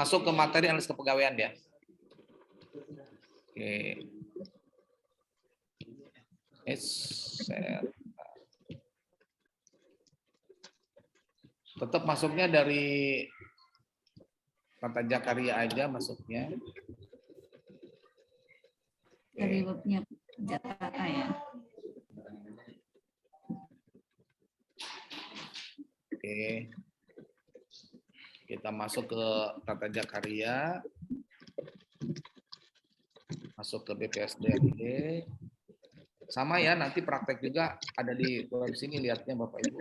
masuk ke materi analis kepegawaian ya. Oke. Tetap masuknya dari Tata Jakarta aja masuknya. Dari webnya Jakarta ya. Oke. Kita masuk ke Tata Jakarta. Masuk ke BPSDMD. Sama ya, nanti praktek juga ada di web sini lihatnya Bapak Ibu.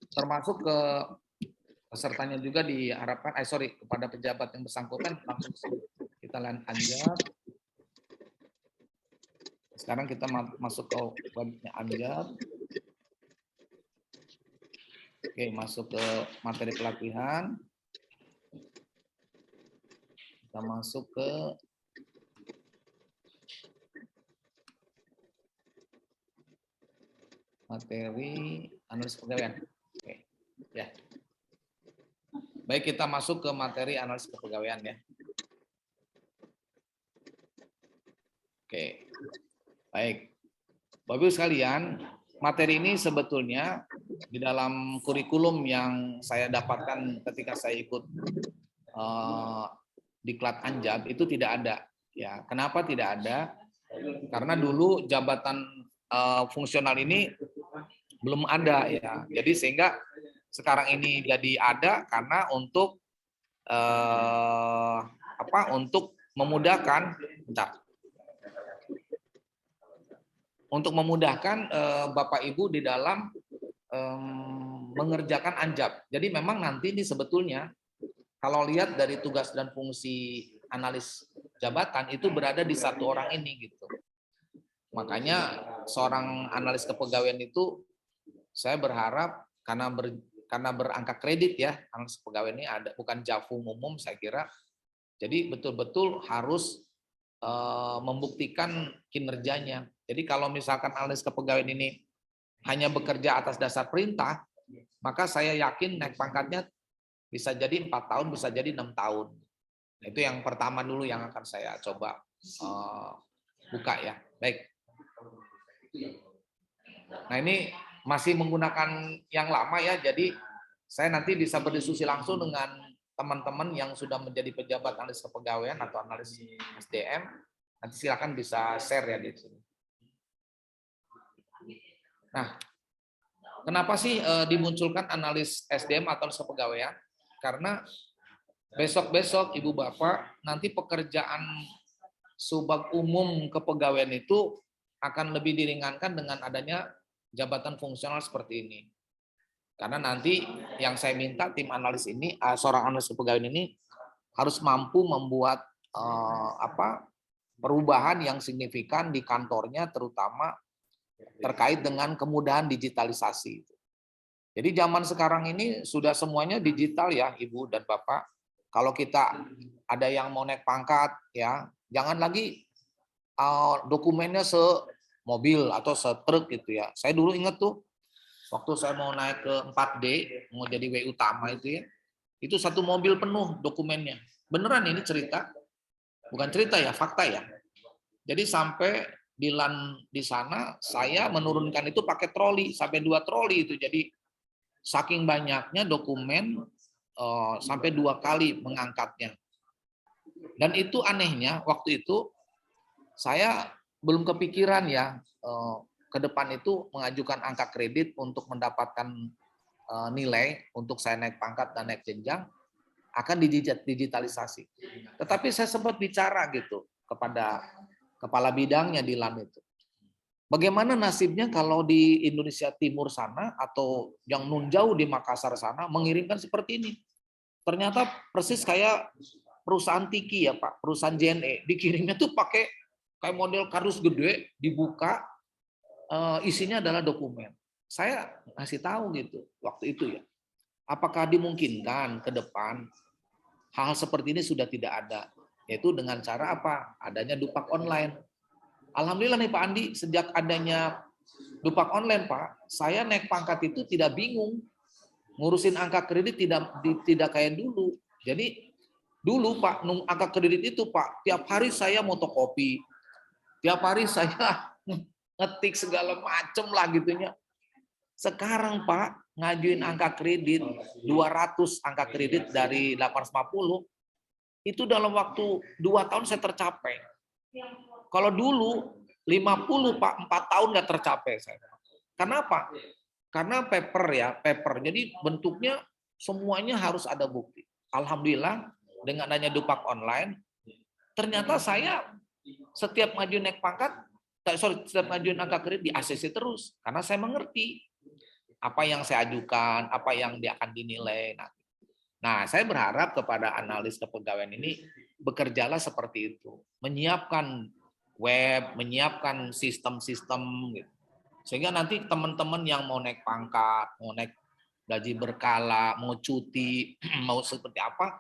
Termasuk ke pesertanya juga diharapkan, kepada pejabat yang bersangkutan langsung kita lanjut. Sekarang kita masuk ke webnya Anjar. Oke, masuk ke materi pelatihan. Kita masuk ke materi analis kepegawaian. Oke, ya. Baik, kita masuk ke materi analis kepegawaian ya. Oke. Baik. Bapak Ibu sekalian, materi ini sebetulnya di dalam kurikulum yang saya dapatkan ketika saya ikut diklat Anjab itu tidak ada. Ya, kenapa tidak ada? Karena dulu jabatan fungsional ini belum ada ya. Jadi sehingga sekarang ini jadi ada karena untuk untuk memudahkan Bapak Ibu di dalam mengerjakan Anjab. Jadi memang nanti ini sebetulnya kalau lihat dari tugas dan fungsi analis jabatan itu berada di satu orang ini gitu. Makanya seorang analis kepegawaian itu saya berharap karena berangka kredit ya, analis kepegawaian ini ada bukan jafung umum saya kira. Jadi betul-betul harus membuktikan kinerjanya. Jadi kalau misalkan analis kepegawaian ini hanya bekerja atas dasar perintah, maka saya yakin naik pangkatnya bisa jadi 4 tahun, bisa jadi 6 tahun. Nah, itu yang pertama dulu yang akan saya coba buka ya. Baik. Nah ini masih menggunakan yang lama ya, jadi saya nanti bisa berdiskusi langsung dengan teman-teman yang sudah menjadi pejabat analis kepegawaian atau analis SDM, nanti silakan bisa share ya di sini. Nah, kenapa sih dimunculkan analis SDM atau analis kepegawaian? Karena besok-besok Ibu Bapak nanti pekerjaan subag umum kepegawaian itu akan lebih diringankan dengan adanya jabatan fungsional seperti ini. Karena nanti yang saya minta tim analis ini, seorang analis kepegawaian ini harus mampu membuat perubahan yang signifikan di kantornya, terutama terkait dengan kemudahan digitalisasi. Jadi zaman sekarang ini sudah semuanya digital ya, Ibu dan Bapak. Kalau kita ada yang mau naik pangkat, ya jangan lagi dokumennya semobil atau setruk gitu ya. Saya dulu ingat tuh, waktu saya mau naik ke 4D, mau jadi W utama itu satu mobil penuh dokumennya. Beneran ini cerita, bukan cerita ya, fakta ya. Jadi sampai di LAN di sana, saya menurunkan itu pakai troli, sampai 2 troli itu. Jadi saking banyaknya dokumen, sampai 2 kali mengangkatnya. Dan itu anehnya, waktu itu saya belum kepikiran ya, ke depan itu mengajukan angka kredit untuk mendapatkan nilai untuk saya naik pangkat dan naik jenjang akan digitalisasi. Tetapi saya sempat bicara gitu kepada kepala bidangnya di LAN itu. Bagaimana nasibnya kalau di Indonesia Timur sana atau yang nun jauh di Makassar sana mengirimkan seperti ini? Ternyata persis kayak perusahaan Tiki ya Pak, perusahaan JNE, dikirimnya tuh pakai kayak model kardus gede, dibuka, isinya adalah dokumen. Saya ngasih tahu gitu waktu itu ya. Apakah dimungkinkan ke depan hal seperti ini sudah tidak ada, yaitu dengan cara apa? Adanya Dupak online. Alhamdulillah nih Pak Andi, sejak adanya Dupak online Pak, saya naik pangkat itu tidak bingung, ngurusin angka kredit tidak kayak dulu. Jadi Dulu Pak, angka kredit itu Pak, tiap hari saya motokopi, tiap hari saya ngetik segala macem lah gitunya. Sekarang Pak, ngajuin angka kredit 200 angka kredit dari 850, itu dalam waktu 2 tahun saya tercapai. Kalau dulu 50 Pak, 4 tahun nggak tercapai saya. Kenapa? Karena paper ya, paper. Jadi bentuknya semuanya harus ada bukti. Alhamdulillah dengan adanya Dupak online, ternyata saya setiap maju naik pangkat, setiap maju angka kredit di ACC terus, karena saya mengerti apa yang saya ajukan, apa yang dia akan dinilai. Nah, saya berharap kepada analis kepegawaian ini bekerjalah seperti itu, menyiapkan web, menyiapkan sistem-sistem, gitu. Sehingga nanti teman-teman yang mau naik pangkat, mau naik gaji berkala, mau cuti, mau seperti apa,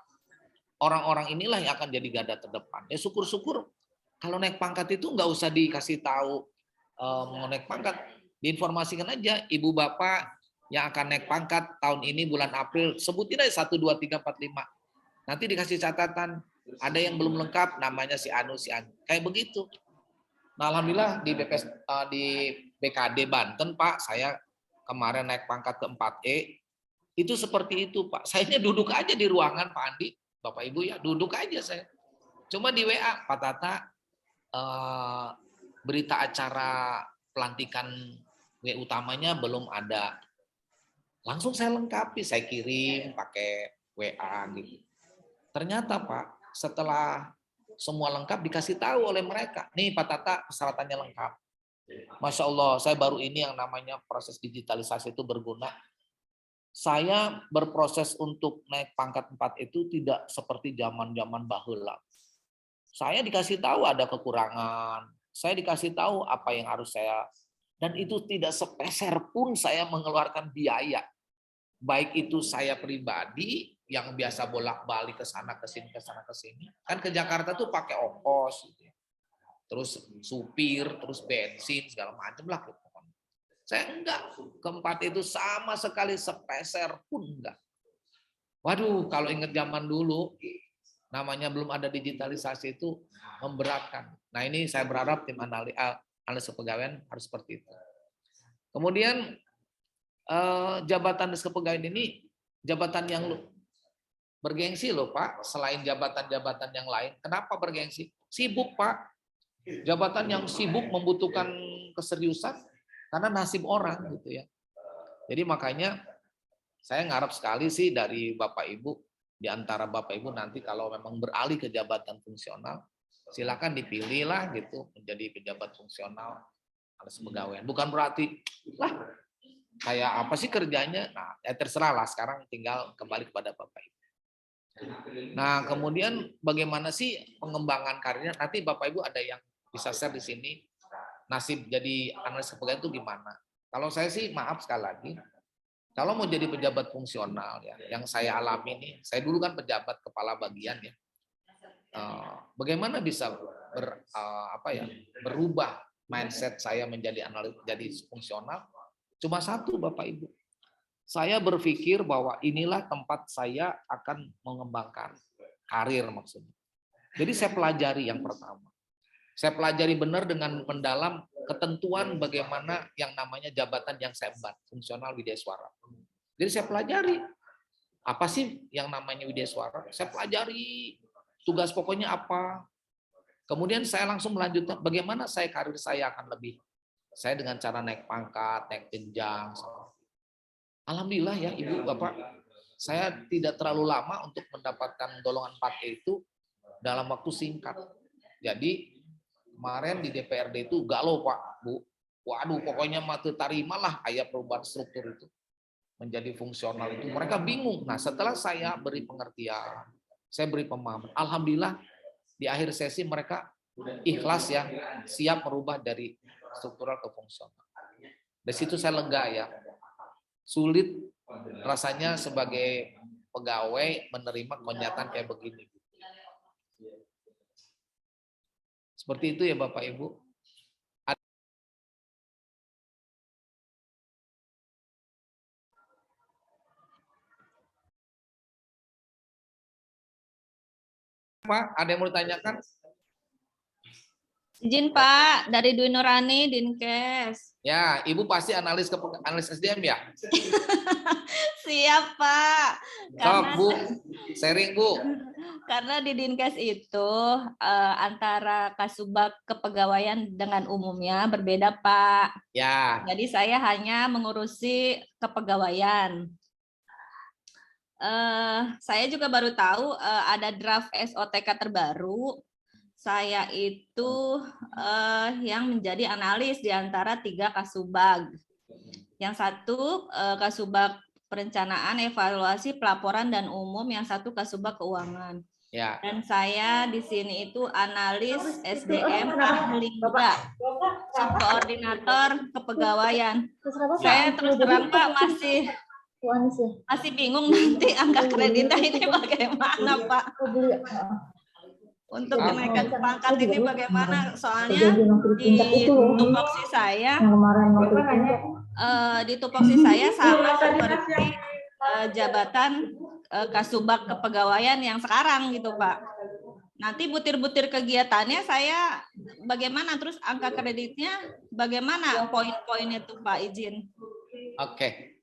orang-orang inilah yang akan jadi garda terdepan. Ya syukur-syukur kalau naik pangkat itu nggak usah dikasih tahu mau naik pangkat, diinformasikan aja ibu bapak yang akan naik pangkat tahun ini bulan April, sebutin aja 1, 2, 3, 4, 5. Nanti dikasih catatan, ada yang belum lengkap namanya si Anu, si Anu. Kayak begitu. Nah, alhamdulillah di di BKD Banten Pak, saya kemarin naik pangkat ke 4E, itu seperti itu Pak. Saya duduk aja di ruangan Pak Andi, Bapak Ibu ya, duduk aja saya. Cuma di WA, Pak Tata, berita acara pelantikan W utamanya belum ada. Langsung saya lengkapi, saya kirim pakai WA gitu. Ternyata Pak, setelah semua lengkap dikasih tahu oleh mereka, nih Pak Tata persyaratannya lengkap. Masya Allah, saya baru ini yang namanya proses digitalisasi itu berguna. Saya berproses untuk naik pangkat 4 itu tidak seperti zaman-zaman bahula. Saya dikasih tahu ada kekurangan, saya dikasih tahu apa yang harus saya, dan itu tidak sepeser pun saya mengeluarkan biaya. Baik itu saya pribadi yang biasa bolak-balik ke sana ke sini ke sana ke sini. Kan ke Jakarta tuh pakai ongkos gitu ya. Terus supir, terus bensin segala macam lah gitu. Saya enggak, keempat itu sama sekali sepeser pun enggak. Waduh, kalau ingat zaman dulu, namanya belum ada digitalisasi itu memberatkan. Nah ini saya berharap tim analis kepegawaian harus seperti itu. Kemudian jabatan analis kepegawaian ini jabatan yang bergengsi loh Pak, selain jabatan-jabatan yang lain. Kenapa bergengsi? Sibuk Pak. Jabatan yang sibuk membutuhkan keseriusan karena nasib orang gitu ya. Jadi makanya saya ngarep sekali sih dari Bapak Ibu, di antara Bapak Ibu nanti kalau memang beralih ke jabatan fungsional, silakan dipilih lah gitu menjadi pejabat fungsional harus pegawaian. Bukan berarti lah kayak apa sih kerjanya? Nah, ya terserah lah, sekarang tinggal kembali kepada Bapak Ibu. Nah, kemudian bagaimana sih pengembangan karirnya? Nanti Bapak Ibu ada yang bisa share di sini, nasib jadi analis kepegawaian itu gimana? Kalau saya sih maaf sekali lagi, kalau mau jadi pejabat fungsional ya, yang saya alami nih, saya dulu kan pejabat kepala bagian ya. Bagaimana bisa berubah mindset saya menjadi analis, jadi fungsional? Cuma satu Bapak Ibu. Saya berpikir bahwa inilah tempat saya akan mengembangkan karir maksudnya. Jadi saya pelajari yang pertama. Saya pelajari benar dengan mendalam ketentuan bagaimana yang namanya jabatan yang saya emban, fungsional widyaswara. Jadi saya pelajari apa sih yang namanya widyaswara. Saya pelajari tugas pokoknya apa. Kemudian saya langsung melanjutkan bagaimana karir saya akan lebih. Saya dengan cara naik pangkat, naik jenjang. Alhamdulillah ya Ibu Bapak, saya tidak terlalu lama untuk mendapatkan golongan 4E itu dalam waktu singkat. Jadi kemarin di DPRD itu galau Pak, Bu. Waduh, pokoknya mati tarimalah ayat perubahan struktur itu menjadi fungsional itu. Mereka bingung. Nah, setelah saya beri pengertian, saya beri pemahaman. Alhamdulillah di akhir sesi mereka ikhlas ya, siap merubah dari struktural ke fungsional. Dari situ saya lega ya. Sulit rasanya sebagai pegawai menerima kenyataan kayak begini. Seperti itu ya Bapak Ibu. Pak, ada yang mau ditanyakan? Izin Pak, dari Dwi Nurani, Dinkes. Ya, Ibu pasti analis SDM ya? Siap Pak. Sok, Bu. Sharing, Bu. Karena di Dinkes itu antara Kasubag kepegawaian dengan umumnya berbeda Pak. Ya. Jadi saya hanya mengurusi kepegawaian. Saya juga baru tahu ada draft SOTK terbaru. Saya itu yang menjadi analis di antara 3 Kasubag. Yang satu Kasubag Perencanaan, Evaluasi, Pelaporan dan Umum, yang satu Kasubag Keuangan. Ya. Dan saya di sini itu analis SDM ahli muda, subkoordinator kepegawaian. Saya terus terang Pak masih bingung nanti angka kreditnya ini bagaimana Pak. Untuk kenaikan pangkat ini bagaimana? Soalnya di tupoksi saya sama seperti jabatan Kasubag kepegawaian yang sekarang gitu Pak. Nanti butir-butir kegiatannya saya bagaimana, terus angka kreditnya bagaimana, poin-poinnya tuh Pak, izin. Oke.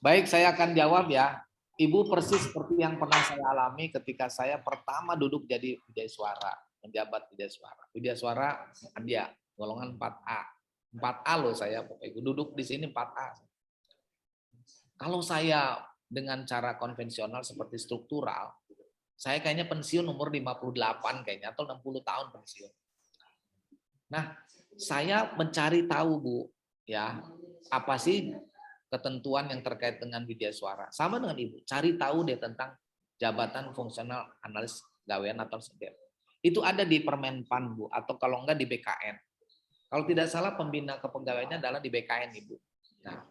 Baik, saya akan jawab ya. Ibu persis seperti yang pernah saya alami ketika saya pertama duduk jadi Widya Suara, menjabat Widya Suara. Widya Suara dia golongan 4A. 4A loh saya, Ibu duduk di sini 4A. Kalau saya dengan cara konvensional seperti struktural, saya kayaknya pensiun umur 58 kayaknya, atau 60 tahun pensiun. Nah, saya mencari tahu Bu, ya, apa sih ketentuan yang terkait dengan Widya Suara. Sama dengan Ibu, cari tahu deh tentang jabatan fungsional analis gawean atau SDM. Itu ada di Permenpan Bu, atau kalau enggak di BKN. Kalau tidak salah pembina kepegawaiannya adalah di BKN Ibu. Nah,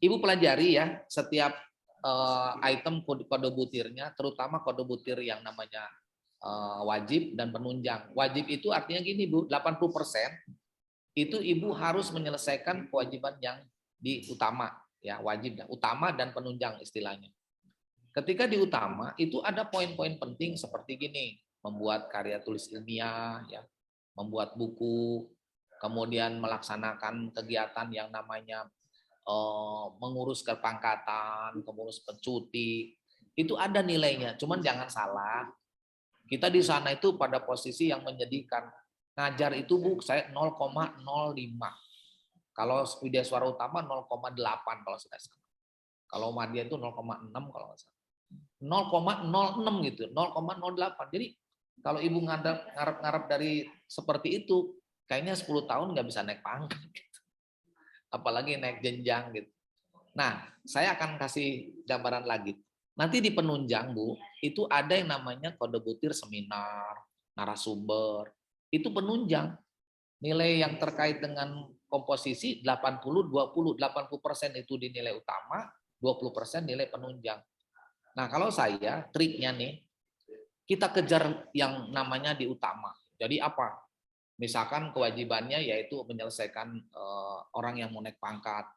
Ibu pelajari ya setiap item kode butirnya, terutama kode butir yang namanya wajib dan penunjang. Wajib itu artinya gini Bu, 80% itu Ibu harus menyelesaikan kewajiban yang di utama, ya wajib, utama dan penunjang istilahnya. Ketika di utama itu ada poin-poin penting seperti gini, membuat karya tulis ilmiah, ya, membuat buku, kemudian melaksanakan kegiatan yang namanya mengurus kepangkatan, mengurus pencuti, itu ada nilainya. Cuman jangan salah, kita di sana itu pada posisi yang menyedihkan. Ngajar itu Bu, saya 0,05. Kalau Widya Suara Utama 0,8 kalau tidak salah. Kalau Madya itu 0,6 kalau nggak salah. 0,06 gitu, 0,08. Jadi kalau Ibu ngarep-ngarep dari seperti itu, kayaknya 10 tahun nggak bisa naik pangkat. Gitu. Apalagi naik jenjang gitu. Nah, saya akan kasih gambaran lagi. Nanti di penunjang Bu, itu ada yang namanya kode butir seminar, narasumber. Itu penunjang. Nilai yang terkait dengan komposisi 80-20, 80% itu di nilai utama, 20% nilai penunjang. Nah, kalau saya triknya nih, kita kejar yang namanya di utama. Jadi apa? Misalkan kewajibannya yaitu menyelesaikan orang yang mau naik pangkat,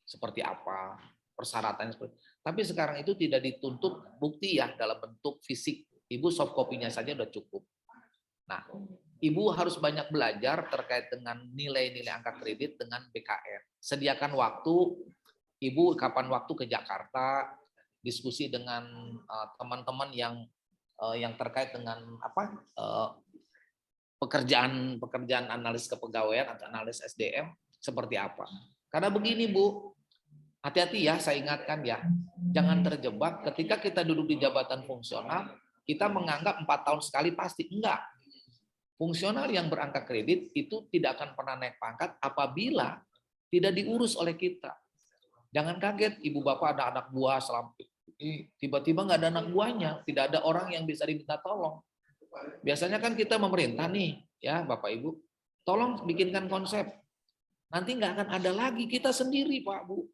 seperti apa, persyaratannya seperti. Tapi sekarang itu tidak dituntut bukti ya dalam bentuk fisik. Ibu soft copy-nya saja udah cukup. Nah, Ibu harus banyak belajar terkait dengan nilai-nilai angka kredit dengan BKN. Sediakan waktu, Ibu kapan waktu ke Jakarta, diskusi dengan teman-teman yang terkait dengan apa pekerjaan analis kepegawaian atau analis SDM seperti apa. Karena begini Bu, hati-hati ya, saya ingatkan ya, jangan terjebak ketika kita duduk di jabatan fungsional, kita menganggap 4 tahun sekali pasti. Enggak. Fungsional yang berangka kredit itu tidak akan pernah naik pangkat apabila tidak diurus oleh kita. Jangan kaget, Ibu Bapak ada anak buah, tiba-tiba nggak ada anak buahnya, tidak ada orang yang bisa diminta tolong. Biasanya kan kita memerintah nih, ya Bapak Ibu, tolong bikinkan konsep. Nanti nggak akan ada lagi, kita sendiri Pak Bu.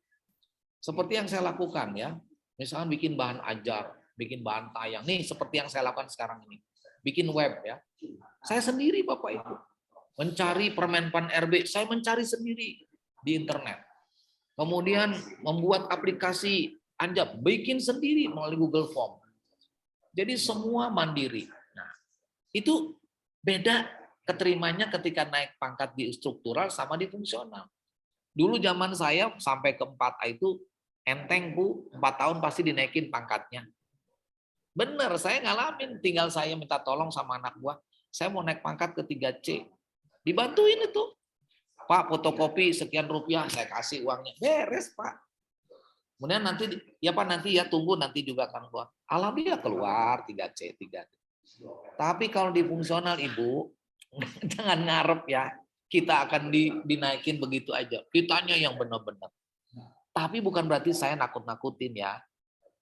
Seperti yang saya lakukan ya, misalnya bikin bahan ajar, bikin bahan tayang. Nih seperti yang saya lakukan sekarang ini, bikin web ya. Saya sendiri Bapak Ibu, mencari Permenpan RB, saya mencari sendiri di internet. Kemudian membuat aplikasi Anjab, bikin sendiri melalui Google Form. Jadi semua mandiri. Nah, itu beda keterimanya ketika naik pangkat di struktural sama di fungsional. Dulu zaman saya sampai ke 4A itu enteng Bu, 4 tahun pasti dinaikin pangkatnya. Bener, saya ngalamin, tinggal saya minta tolong sama anak buah, saya mau naik pangkat ke 3C. Dibantuin itu. Pak, fotokopi sekian rupiah, saya kasih uangnya. Beres, Pak. Kemudian nanti, ya Pak, nanti ya tunggu, nanti juga akan keluar. Alhamdulillah keluar 3C, 3D. Tapi kalau di fungsional, Ibu, jangan ngarep ya, kita akan dinaikin begitu aja. Kitanya yang benar-benar. Tapi bukan berarti saya nakut-nakutin ya.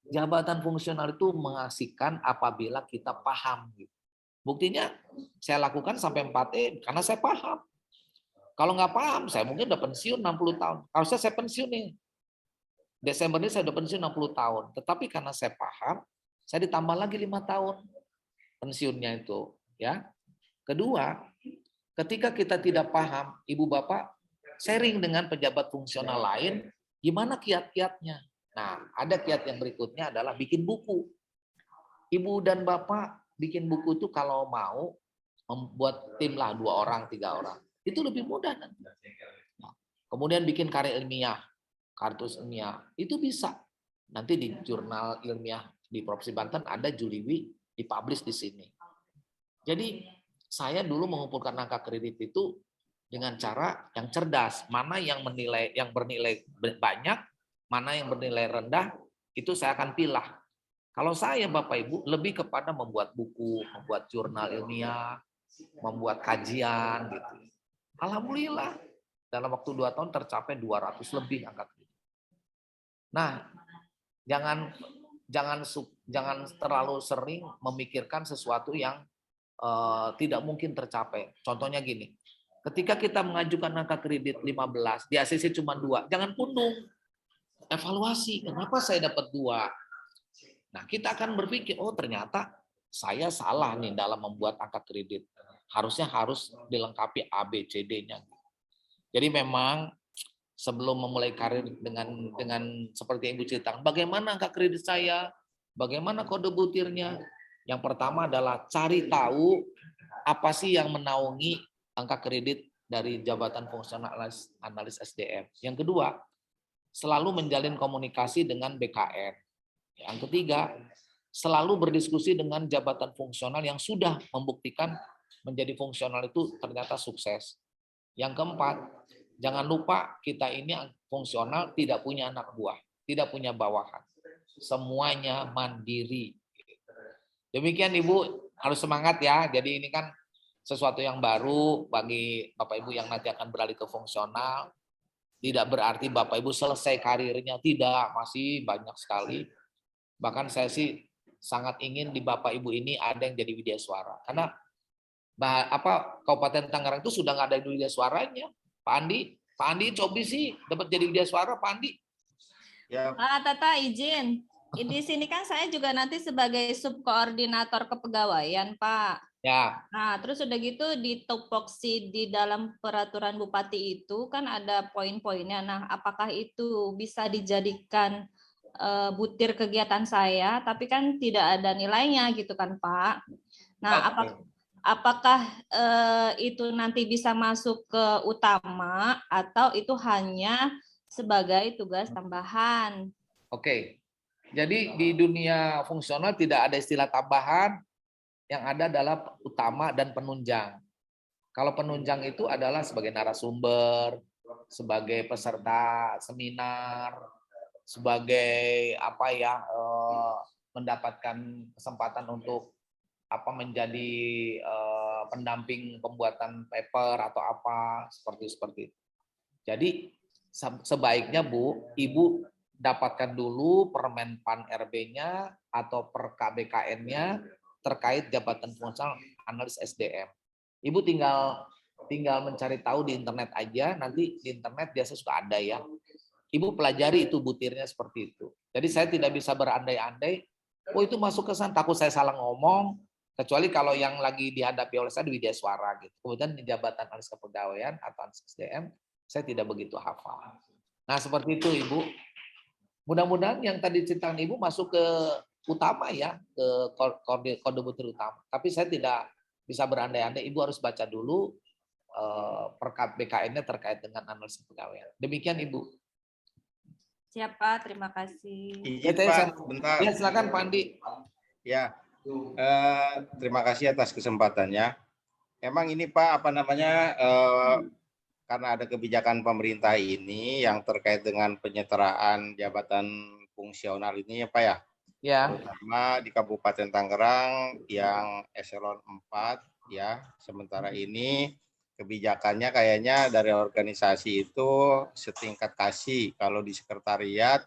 Jabatan fungsional itu mengasihkan apabila kita paham. Buktinya saya lakukan sampai 4E karena saya paham. Kalau nggak paham, saya mungkin udah pensiun 60 tahun. Harusnya saya pensiun nih. Desember ini saya udah pensiun 60 tahun. Tetapi karena saya paham, saya ditambah lagi 5 tahun pensiunnya itu. Ya. Kedua, ketika kita tidak paham, Ibu Bapak sharing dengan pejabat fungsional lain, gimana kiat-kiatnya. Nah, ada kiat yang berikutnya adalah bikin buku. Ibu dan Bapak bikin buku itu kalau mau membuat tim lah 2 orang, 3 orang. Itu lebih mudah nanti. Nah, kemudian bikin karya ilmiah, kartus ilmiah, itu bisa. Nanti di jurnal ilmiah di Provinsi Banten ada Juliwi dipublish di sini. Jadi saya dulu mengumpulkan angka kredit itu dengan cara yang cerdas. Mana yang bernilai banyak, mana yang bernilai rendah, itu saya akan pilah. Kalau saya Bapak Ibu lebih kepada membuat buku, membuat jurnal ilmiah, membuat kajian gitu. Alhamdulillah dalam waktu 2 tahun tercapai 200 lebih angka kredit. Nah, jangan terlalu sering memikirkan sesuatu yang tidak mungkin tercapai. Contohnya gini, ketika kita mengajukan angka kredit 15, di ACC cuma 2, jangan pundung. Evaluasi, kenapa saya dapat 2? Nah, kita akan berpikir, oh ternyata saya salah nih dalam membuat angka kredit. Harusnya harus dilengkapi A, B, C, D-nya. Jadi memang sebelum memulai karir dengan seperti yang Ibu ceritakan, bagaimana angka kredit saya, bagaimana kode butirnya. Yang pertama adalah cari tahu apa sih yang menaungi angka kredit dari jabatan fungsional analis SDM. Yang kedua, selalu menjalin komunikasi dengan BKN. Yang ketiga, selalu berdiskusi dengan jabatan fungsional yang sudah membuktikan menjadi fungsional itu ternyata sukses. Yang keempat, jangan lupa kita ini fungsional tidak punya anak buah, tidak punya bawahan. Semuanya mandiri. Demikian Ibu, harus semangat ya. Jadi ini kan sesuatu yang baru bagi Bapak Ibu yang nanti akan beralih ke fungsional. Tidak berarti Bapak Ibu selesai karirnya, tidak, masih banyak sekali. Bahkan saya sih sangat ingin di Bapak Ibu ini ada yang jadi widya suara. Karena Kabupaten Tangerang itu sudah nggak ada widya suaranya. Pak Andi cobi sih dapat jadi widya suara, Pak Andi. Ya. Tata izin. Di sini kan saya juga nanti sebagai subkoordinator kepegawaian, Pak. Ya. Nah, terus udah gitu di tupoksi di dalam peraturan bupati itu kan ada poin-poinnya. Nah, apakah itu bisa dijadikan butir kegiatan saya, tapi kan tidak ada nilainya gitu kan, Pak. Nah, apakah itu nanti bisa masuk ke utama atau itu hanya sebagai tugas tambahan? Oke. Jadi di dunia fungsional tidak ada istilah tambahan, yang ada adalah utama dan penunjang. Kalau penunjang itu adalah sebagai narasumber, sebagai peserta seminar, sebagai mendapatkan kesempatan untuk menjadi pendamping pembuatan paper atau seperti itu. Jadi sebaiknya Ibu dapatkan dulu Permenpan RB-nya atau per KBKN-nya terkait jabatan fungsional analis SDM. Ibu tinggal mencari tahu di internet aja, nanti di internet biasa suka ada ya. Ibu pelajari itu butirnya seperti itu. Jadi saya tidak bisa berandai-andai, oh itu masuk ke sana, takut saya salah ngomong, kecuali kalau yang lagi dihadapi oleh saya di widya suara gitu. Kemudian di jabatan analis kepegawaian atau analis SDM, saya tidak begitu hafal. Nah seperti itu Ibu. Mudah-mudahan yang tadi ceritakan Ibu masuk ke utama ya, ke kontributor utama. Tapi saya tidak bisa berandai-andai, Ibu harus baca dulu perkap BKN-nya terkait dengan analisis pegawaian. Demikian Ibu. Siapa? Terima kasih. Izin Saya, Pak, bentar. ya silakan Pak Andi. Ya, terima kasih atas kesempatannya. Emang ini Pak, apa namanya, karena ada kebijakan pemerintah ini yang terkait dengan penyetaraan jabatan fungsional ini ya Pak ya, Ya. terutama di Kabupaten Tangerang yang eselon 4 ya, sementara ini kebijakannya kayaknya dari organisasi itu setingkat kasih. Kalau di sekretariat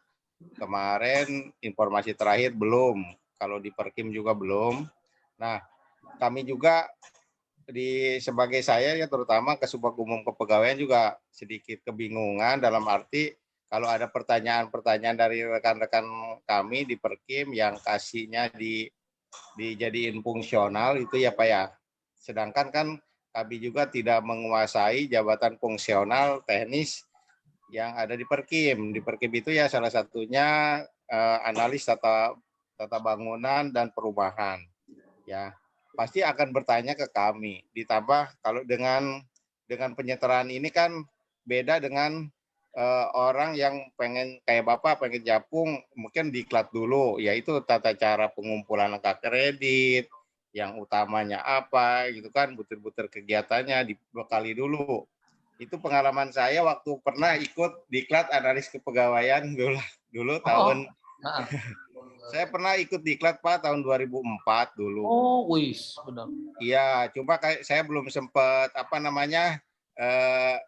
kemarin informasi terakhir belum, kalau di Perkim juga belum. Nah, kami juga sebagai saya ya, terutama Kasubag Umum Kepegawaian juga sedikit kebingungan dalam arti kalau ada pertanyaan-pertanyaan dari rekan-rekan kami di Perkim yang kasihnya dijadiin fungsional itu ya Pak ya. Sedangkan kan kami juga tidak menguasai jabatan fungsional teknis yang ada di Perkim. Di Perkim itu ya salah satunya analis tata bangunan dan perumahan. Ya, pasti akan bertanya ke kami. Ditambah kalau dengan penyetaraan ini kan beda dengan orang yang pengen kayak Bapak pengen japung, mungkin diklat dulu, yaitu tata cara pengumpulan angka kredit, yang utamanya apa gitu kan, butir-butir kegiatannya dibekali dulu. Itu pengalaman saya waktu pernah ikut diklat analis kepegawaian dulu tahun saya pernah ikut diklat Pak tahun 2004 dulu. Oh, wis, benar. Iya, cuma kayak saya belum sempat apa namanya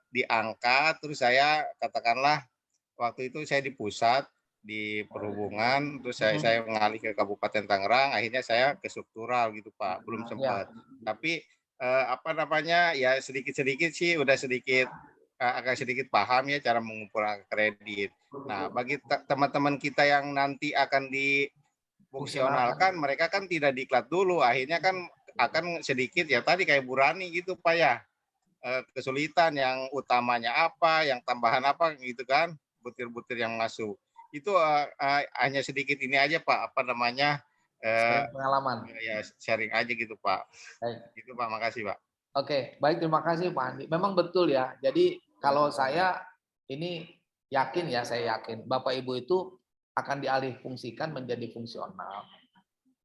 diangkat, terus saya katakanlah waktu itu saya di pusat di perhubungan, terus saya mengalih ke Kabupaten Tangerang, akhirnya saya ke struktural gitu Pak, belum sempat. Tapi apa namanya ya sedikit-sedikit sih udah sedikit agak sedikit paham ya cara mengumpulkan kredit. Nah, bagi teman-teman kita yang nanti akan difungsionalkan, mereka kan tidak diklat dulu, akhirnya kan akan sedikit ya tadi kayak Bu Rani gitu Pak ya, kesulitan yang utamanya apa, yang tambahan apa gitu kan, butir-butir yang masuk. Itu hanya sedikit ini aja Pak, apa namanya, pengalaman. Ya sharing aja gitu Pak. Baik. Gitu Pak, makasih Pak. Oke, baik, terima kasih Pak Andi. Memang betul ya. Jadi kalau saya ini yakin ya, saya yakin Bapak Ibu itu akan dialih fungsikan menjadi fungsional.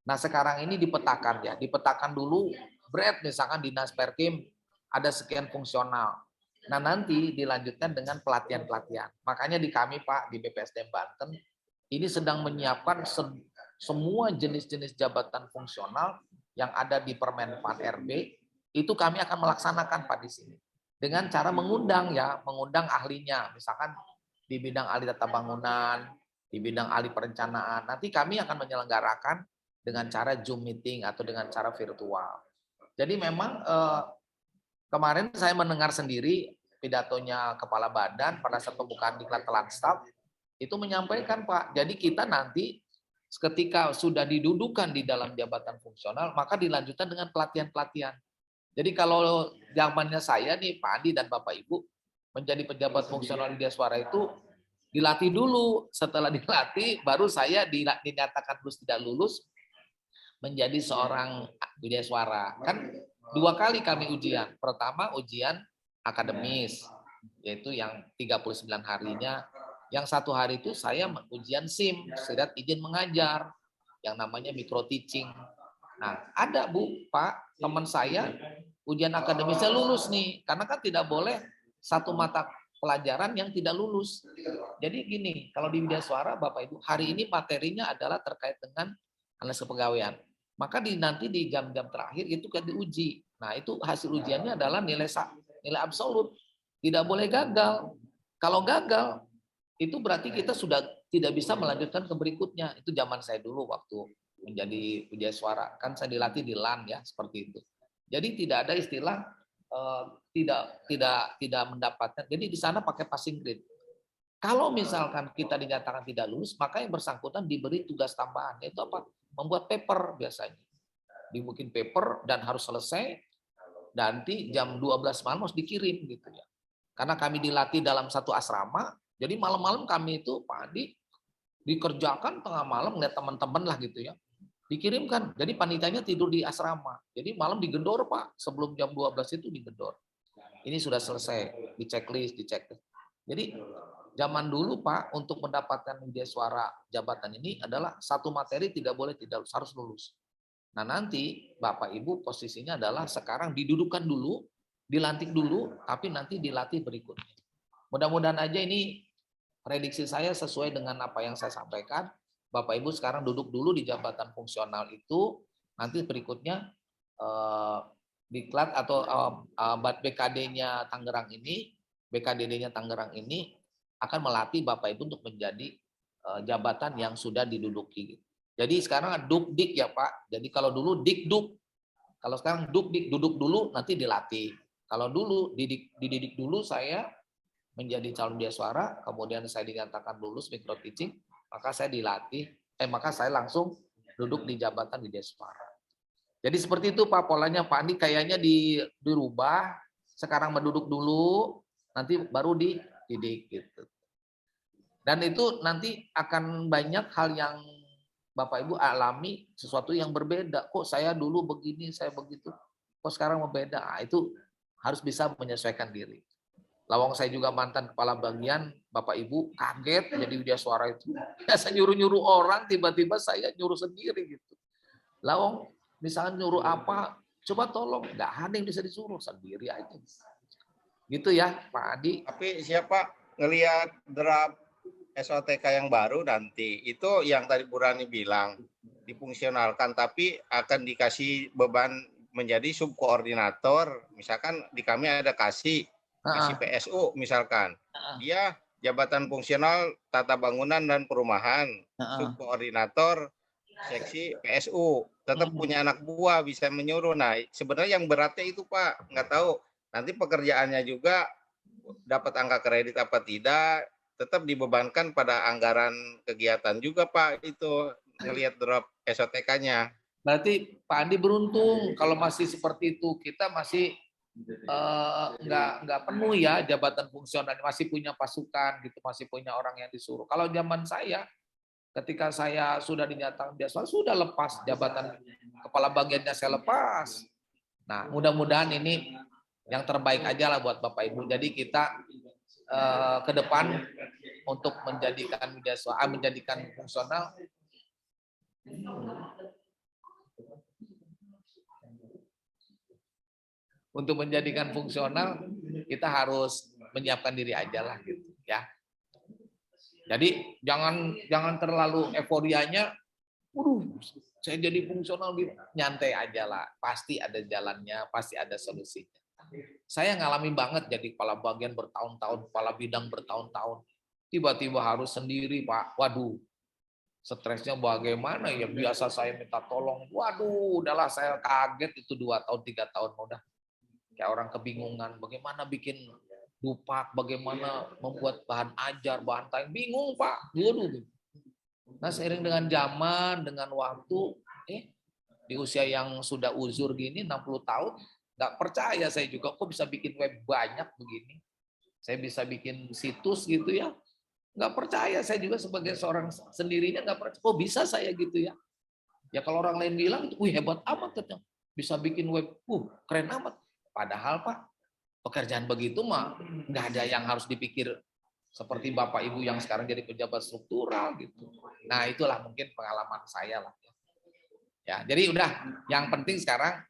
Nah sekarang ini dipetakan ya, dipetakan dulu berat misalkan Dinas Perkim ada sekian fungsional. Nah nanti dilanjutkan dengan pelatihan-pelatihan. Makanya di kami Pak, di BPSDM Banten, ini sedang menyiapkan semua jenis-jenis jabatan fungsional yang ada di Permenpan RB, itu kami akan melaksanakan Pak di sini. Dengan cara mengundang ya, mengundang ahlinya, misalkan di bidang ahli tata bangunan, di bidang ahli perencanaan. Nanti kami akan menyelenggarakan dengan cara Zoom meeting atau dengan cara virtual. Jadi memang kemarin saya mendengar sendiri pidatonya Kepala Badan pada saat pembukaan diklat Telanstaf, itu menyampaikan Pak, jadi kita nanti ketika sudah didudukan di dalam jabatan fungsional, maka dilanjutkan dengan pelatihan-pelatihan. Jadi kalau zamannya saya nih, Pak Andi dan Bapak Ibu, menjadi pejabat fungsional di Suara itu dilatih dulu. Setelah dilatih, baru saya dinyatakan lulus tidak lulus, menjadi seorang Widya Suara. Kan 2 kali kami ujian. Pertama ujian akademis, yaitu yang 39 harinya. Yang 1 hari itu saya ujian SIM, surat izin mengajar, yang namanya micro teaching. Nah, ada Bu, Pak, teman saya ujian akademisnya lulus nih, karena kan tidak boleh satu mata pelajaran yang tidak lulus. Jadi gini, kalau di Widya Suara Bapak Ibu, hari ini materinya adalah terkait dengan analisis kepegawaian. Maka nanti di jam-jam terakhir itu kan diuji. Nah, itu hasil ujiannya adalah nilai absolut. Tidak boleh gagal. Kalau gagal, itu berarti kita sudah tidak bisa melanjutkan ke berikutnya. Itu zaman saya dulu waktu menjadi Widya Suara. Kan saya dilatih di LAN ya, seperti itu. Jadi tidak ada istilah tidak mendapatkan. Jadi di sana pakai passing grade. Kalau misalkan kita dinyatakan tidak lulus, maka yang bersangkutan diberi tugas tambahan, yaitu apa? Membuat paper biasanya. Dibikin paper dan harus selesai, nanti jam 12 malam harus dikirim gitu ya. Karena kami dilatih dalam satu asrama, jadi malam-malam kami itu Pak Andi dikerjakan tengah malam ngeliat teman-teman lah gitu ya. Dikirimkan. Jadi panitianya tidur di asrama. Jadi malam digendor Pak. Sebelum jam 12 itu digendor. Ini sudah selesai. Di checklist, di checklist. Jadi zaman dulu Pak, untuk mendapatkan media suara jabatan ini adalah satu materi tidak boleh tidak harus lulus. Nah nanti Bapak Ibu posisinya adalah sekarang didudukan dulu, dilantik dulu, tapi nanti dilatih berikutnya. Mudah-mudahan aja ini prediksi saya sesuai dengan apa yang saya sampaikan. Bapak Ibu sekarang duduk dulu di jabatan fungsional itu, nanti berikutnya diklat atau BKD-nya Tangerang ini, BKDD-nya Tangerang ini akan melatih Bapak Ibu untuk menjadi jabatan yang sudah diduduki. Jadi sekarang dukdik ya Pak. Jadi kalau dulu dikduk, kalau sekarang dukdik, duduk dulu nanti dilatih. Kalau dulu dididik dulu saya menjadi calon media suara, kemudian saya dinyatakan lulus micro teaching, maka saya dilatih, maka saya langsung duduk di jabatan media suara. Jadi seperti itu Pak polanya Pak Andi kayaknya dirubah, sekarang menduduk dulu, nanti baru dididik gitu. Dan itu nanti akan banyak hal yang Bapak Ibu alami sesuatu yang berbeda. Kok saya dulu begini, saya begitu. Kok sekarang berbeda? Nah, itu harus bisa menyesuaikan diri. Lawang saya juga mantan kepala bagian, Bapak Ibu kaget jadi media suara itu. Biasa nyuruh-nyuruh orang, tiba-tiba saya nyuruh sendiri gitu. Lawang misalnya nyuruh apa, coba tolong, nggak ada yang bisa disuruh, sendiri aja. Gitu ya Pak Adi. Tapi siapa ngelihat draft SOTK yang baru nanti, itu yang tadi Bu Rani bilang, difungsionalkan, tapi akan dikasih beban menjadi subkoordinator. Misalkan di kami ada kasih PSU misalkan, dia jabatan fungsional tata bangunan dan perumahan, subkoordinator seksi PSU, tetap punya anak buah bisa menyuruh. Nah sebenarnya yang beratnya itu Pak, nggak tahu nanti pekerjaannya juga dapat angka kredit apa tidak, tetap dibebankan pada anggaran kegiatan juga Pak, itu ngelihat drop SOTK-nya. Berarti Pak Andi beruntung kalau masih seperti itu, kita masih nggak penuh ya jabatan fungsional, masih punya pasukan gitu, masih punya orang yang disuruh. Kalau zaman saya, ketika saya sudah dinyatakan biasa, sudah lepas jabatan kepala bagiannya saya lepas. Nah mudah-mudahan ini yang terbaik aja lah buat Bapak Ibu. Jadi kita ke depan untuk menjadikan media suara, menjadikan fungsional. Untuk menjadikan fungsional, kita harus menyiapkan diri aja lah gitu ya. Jadi jangan terlalu euforianya, saya jadi fungsional, nyantai aja lah. Pasti ada jalannya, pasti ada solusinya. Saya ngalami banget jadi kepala bagian bertahun-tahun, kepala bidang bertahun-tahun. Tiba-tiba harus sendiri Pak, waduh. Stresnya bagaimana ya, biasa saya minta tolong, waduh udahlah saya kaget itu 2 tahun 3 tahun udah. Kayak orang kebingungan, bagaimana bikin dupak, bagaimana membuat bahan ajar, bahan tayang, bingung Pak. Waduh. Nah seiring dengan zaman, dengan waktu, di usia yang sudah uzur gini, 60 tahun, nggak percaya saya juga, kok bisa bikin web banyak begini. Saya bisa bikin situs gitu ya. Nggak percaya, saya juga sebagai seorang sendirinya nggak percaya, kok bisa saya gitu ya. Ya kalau orang lain bilang, wih hebat amat katanya, bisa bikin web, keren amat. Padahal Pak, pekerjaan begitu mah nggak ada yang harus dipikir seperti Bapak Ibu yang sekarang jadi pejabat struktural gitu. Nah itulah mungkin pengalaman saya lah. Ya, jadi udah yang penting sekarang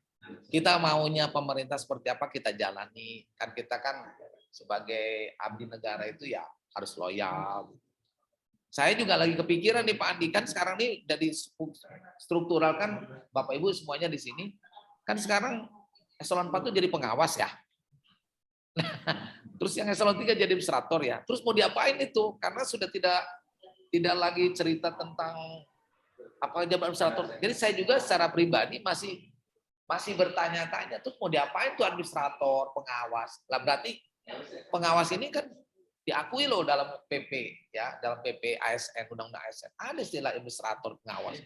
kita maunya pemerintah seperti apa kita jalani. Kan kita kan sebagai abdi negara itu ya harus loyal. Saya juga lagi kepikiran nih Pak Andi, kan sekarang nih dari struktural kan Bapak Ibu semuanya di sini, kan sekarang eselon 4 itu jadi pengawas ya. Terus yang eselon 3 jadi administrator ya. Terus mau diapain itu? Karena sudah tidak lagi cerita tentang apa jabatan administrator. Jadi saya juga secara pribadi masih bertanya-tanya, terus mau diapain tuh administrator, pengawas. Lah berarti pengawas ini kan diakui loh dalam PP ya, dalam PP ASN, Undang-Undang ASN. Ada istilah administrator pengawas.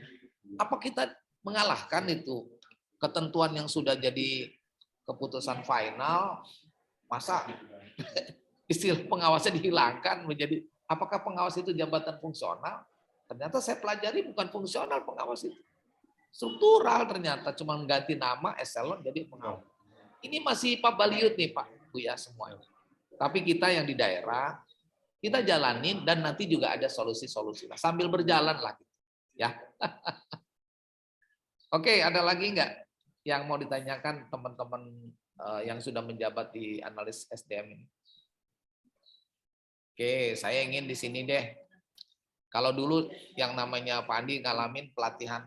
Apa kita mengalahkan itu ketentuan yang sudah jadi keputusan final, masa istilah pengawasnya dihilangkan menjadi, apakah pengawas itu jabatan fungsional? Ternyata saya pelajari bukan fungsional pengawas itu. Struktural ternyata, cuma ganti nama eselon jadi pengawas. Ini masih Pak Baliut nih Pak, Bu ya semuanya. Tapi kita yang di daerah, kita jalanin dan nanti juga ada solusi-solusi. Sambil berjalan lah. Ya. Oke, ada lagi nggak yang mau ditanyakan teman-teman yang sudah menjabat di analis SDM ini? Oke, saya ingin di sini deh. Kalau dulu yang namanya Pak Andi ngalamin pelatihan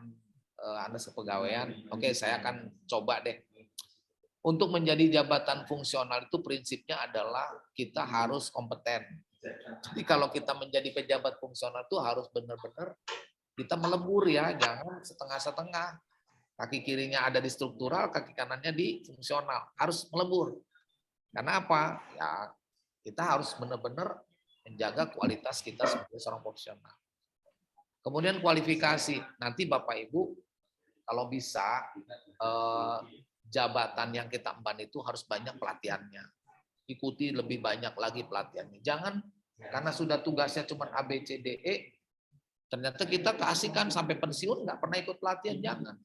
analis kepegawaian, oke saya akan coba deh. Untuk menjadi jabatan fungsional itu prinsipnya adalah kita harus kompeten. Jadi kalau kita menjadi pejabat fungsional itu harus benar-benar kita melebur ya, jangan setengah-setengah. Kaki kirinya ada di struktural, kaki kanannya di fungsional. Harus melebur. Karena apa? Ya, kita harus benar-benar menjaga kualitas kita sebagai seorang profesional. Kemudian kualifikasi. Nanti Bapak Ibu, kalau bisa, jabatan yang kita emban itu harus banyak pelatihannya. Ikuti lebih banyak lagi pelatihannya. Jangan karena sudah tugasnya cuma A, B, C, D, E, ternyata kita keasikan sampai pensiun nggak pernah ikut pelatihan. Jangan.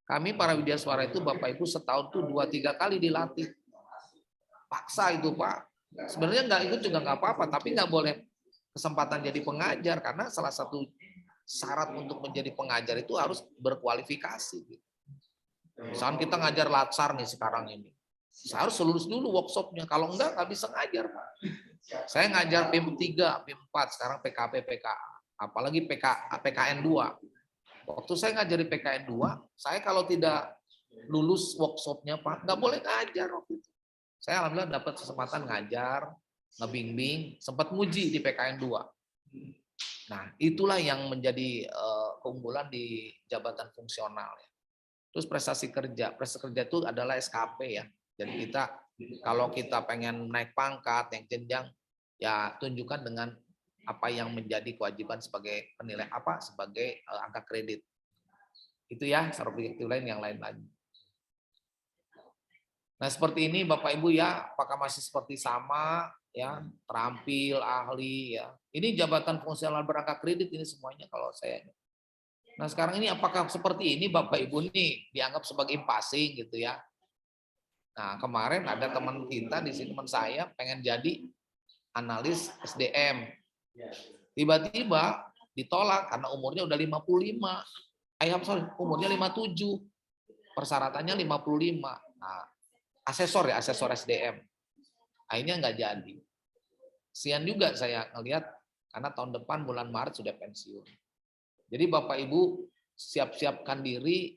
Kami para widyaswara itu Bapak Ibu setahun tuh 2-3 kali dilatih. Paksa itu Pak. Sebenarnya nggak ikut juga nggak apa-apa, tapi nggak boleh kesempatan jadi pengajar karena salah satu syarat untuk menjadi pengajar itu harus berkualifikasi. Misalnya kita ngajar latsar nih sekarang ini, saya harus lulus dulu workshopnya. Kalau enggak nggak bisa ngajar Pak. Saya ngajar PIM 3, PIM 4, sekarang PKP, PKA, apalagi PKN 2. Waktu saya ngajari PKN 2, saya kalau tidak lulus workshopnya Pak, nggak boleh ngajar waktu itu. Saya alhamdulillah dapat kesempatan ngajar, ngebimbing, sempat nguji di PKN 2. Nah, itulah yang menjadi keunggulan di jabatan fungsional. Terus prestasi kerja. Prestasi kerja itu adalah SKP ya. Jadi kita, kalau kita pengen naik pangkat, naik jenjang, ya tunjukkan dengan apa yang menjadi kewajiban sebagai penilai sebagai angka kredit. Itu ya, secara objektif lain yang lain lagi. Nah, seperti ini Bapak Ibu ya, apakah masih seperti sama ya, terampil, ahli ya. Ini jabatan fungsional berangka kredit ini semuanya kalau saya. Nah, sekarang ini apakah seperti ini Bapak Ibu nih dianggap sebagai passing gitu ya. Nah, kemarin ada teman kita di sini, teman saya pengen jadi analis SDM. Tiba-tiba ditolak karena umurnya udah 55. Umurnya 57. Persyaratannya 55. Nah, asesor SDM. Akhirnya nggak jadi. Sian juga saya ngelihat karena tahun depan bulan Maret sudah pensiun. Jadi Bapak Ibu siap-siapkan diri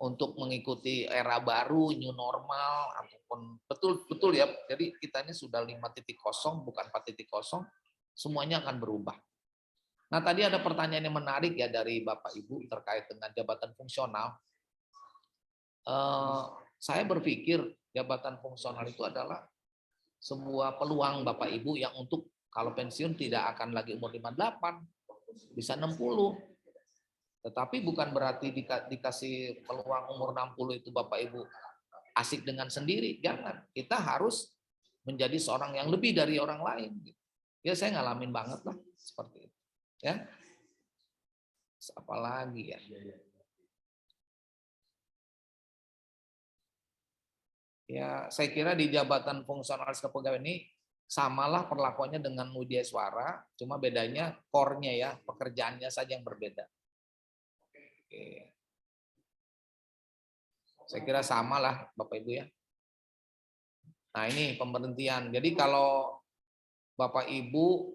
untuk mengikuti era baru, new normal, ataupun betul ya. Jadi kita ini sudah 5.0 bukan 4.0, semuanya akan berubah. Nah, tadi ada pertanyaan yang menarik ya dari Bapak Ibu terkait dengan jabatan fungsional. Saya berpikir jabatan fungsional itu adalah sebuah peluang Bapak Ibu yang untuk kalau pensiun tidak akan lagi umur 58, bisa 60. Tetapi bukan berarti dikasih peluang umur 60 itu Bapak Ibu asik dengan sendiri. Jangan. Kita harus menjadi seorang yang lebih dari orang lain. Ya saya ngalamin banget lah seperti itu. Ya. Apalagi ya. Ya, saya kira di jabatan fungsionalis kepegawaian ini samalah perlakuannya dengan widyaswara, cuma bedanya core-nya ya, pekerjaannya saja yang berbeda. Oke. Saya kira samalah Bapak Ibu ya. Nah, ini pemberhentian. Jadi kalau Bapak Ibu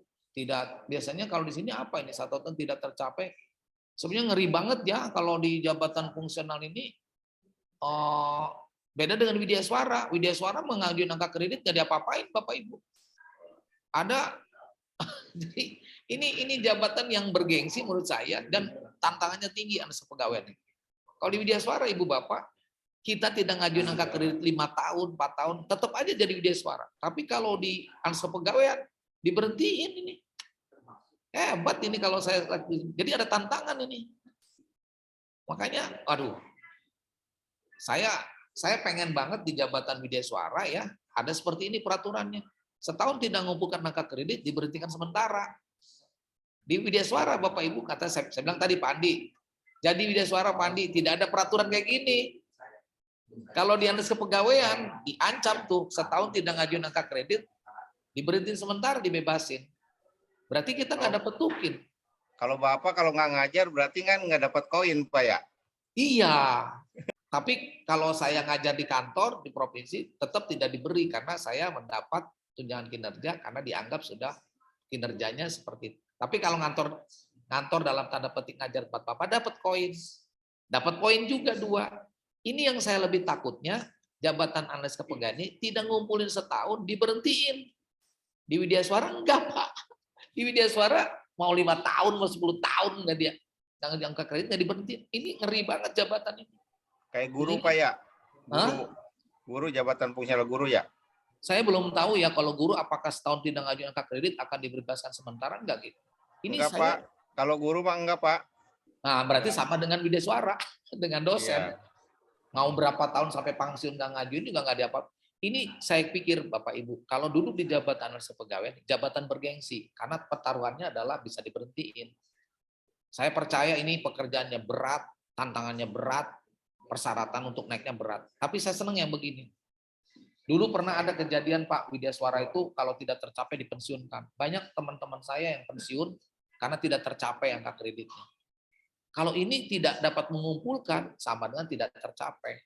biasanya kalau di sini apa ini 1 tahun tidak tercapai, sebenarnya ngeri banget ya kalau di jabatan fungsional ini. Beda dengan widyaswara. Widyaswara mengajukan angka kredit nggak diapa-apain Bapak Ibu. Ada. Jadi ini jabatan yang bergengsi menurut saya dan tantangannya tinggi analis kepegawaian. Kalau di widyaswara Ibu Bapak, kita tidak ngajuin angka kredit 5 tahun, 4 tahun, tetap aja jadi widyaswara. Tapi kalau di analis kepegawaian diberhentiin ini. Hebat ini kalau saya. Jadi ada tantangan ini. Makanya aduh. Saya pengen banget di jabatan widyaswara ya, ada seperti ini peraturannya. Setahun tidak mengumpulkan angka kredit, diberhentikan sementara. Di Widya Suara Bapak Ibu kata saya bilang tadi Pak Andi. Jadi Widya Suara Pak Andi tidak ada peraturan kayak gini. Kalau di Dinas Kepegawaian diancam tuh setahun tidak ngajuin angka kredit, diberhentiin sementara, dibebasin. Berarti kita nggak dapat tukin. Kalau Bapak kalau nggak ngajar berarti kan nggak dapat koin Pak ya? Iya. Tapi kalau saya ngajar di kantor, di provinsi, tetap tidak diberi karena saya mendapat tunjangan kinerja karena dianggap sudah kinerjanya seperti itu. Tapi kalau ngantor dalam tanda petik ngajar tempat Bapak dapat koin. Dapat poin juga 2. Ini yang saya lebih takutnya, jabatan analis kepegawaian tidak ngumpulin setahun, diberhentiin. Di Widya Suara enggak, Pak. Di Widya Suara mau 5 tahun, mau 10 tahun enggak dia. Jangan diangkat kredit, enggak diberhentiin. Ini ngeri banget jabatan ini. Kayak guru Jadi, Pak ya? Hah? Guru jabatan fungsional guru ya? Saya belum tahu ya kalau guru apakah setahun tidak ngajuin angka kredit akan dibebaskan sementara enggak gitu. Ini Enggak saya, Pak. Kalau guru Pak enggak Pak. Nah, berarti sama dengan Widya Suara, dengan dosen. Iya. Mau berapa tahun sampai pensiun nggak ngajuin juga nggak diapa. Ini saya pikir Bapak Ibu, kalau duduk di jabatan analis kepegawaian, jabatan bergengsi, karena pertaruhannya adalah bisa diberhentiin. Saya percaya ini pekerjaannya berat, tantangannya berat, persyaratan untuk naiknya berat. Tapi saya senang yang begini. Dulu pernah ada kejadian Pak, Widya Suara itu kalau tidak tercapai dipensiunkan. Banyak teman-teman saya yang pensiun karena tidak tercapai angka kreditnya. Kalau ini tidak dapat mengumpulkan, sama dengan tidak tercapai.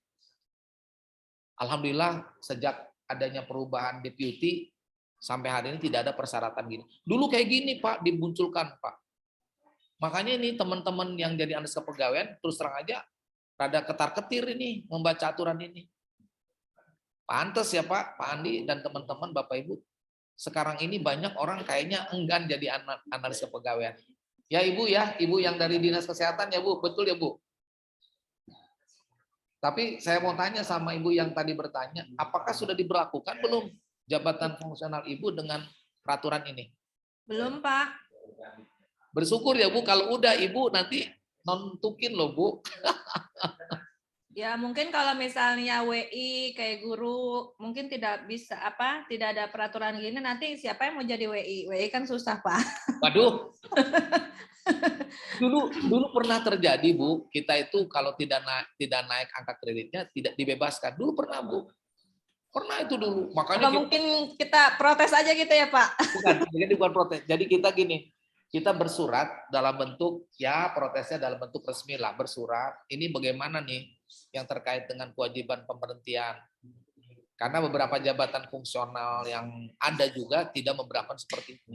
Alhamdulillah, sejak adanya perubahan deputi, sampai hari ini tidak ada persyaratan gini. Dulu kayak gini Pak, dimunculkan Pak. Makanya ini teman-teman yang jadi analis kepegawaian, terus terang aja, rada ketar-ketir ini, membaca aturan ini. Pantes ya Pak Andi dan teman-teman Bapak Ibu, sekarang ini banyak orang kayaknya enggan jadi analis kepegawaian. Ya Ibu ya, Ibu yang dari Dinas Kesehatan ya Bu, betul ya Bu? Tapi saya mau tanya sama Ibu yang tadi bertanya, apakah sudah diberlakukan belum jabatan fungsional Ibu dengan peraturan ini? Belum, Pak. Bersyukur ya Bu, kalau udah Ibu nanti nontukin loh Bu. Ya mungkin kalau misalnya WI kayak guru mungkin tidak bisa tidak ada peraturan gini, nanti siapa yang mau jadi WI? WI kan susah Pak. Waduh. Dulu pernah terjadi Bu, kita itu kalau tidak naik angka kreditnya tidak dibebaskan. Dulu pernah Bu. Pernah itu dulu. Makanya mungkin kita protes aja gitu ya Pak? Bukan protes. Jadi kita gini, kita bersurat dalam bentuk, ya protesnya dalam bentuk resmi lah, bersurat. Ini bagaimana nih yang terkait dengan kewajiban pemberhentian. Karena beberapa jabatan fungsional yang ada juga tidak memberlakukan seperti itu.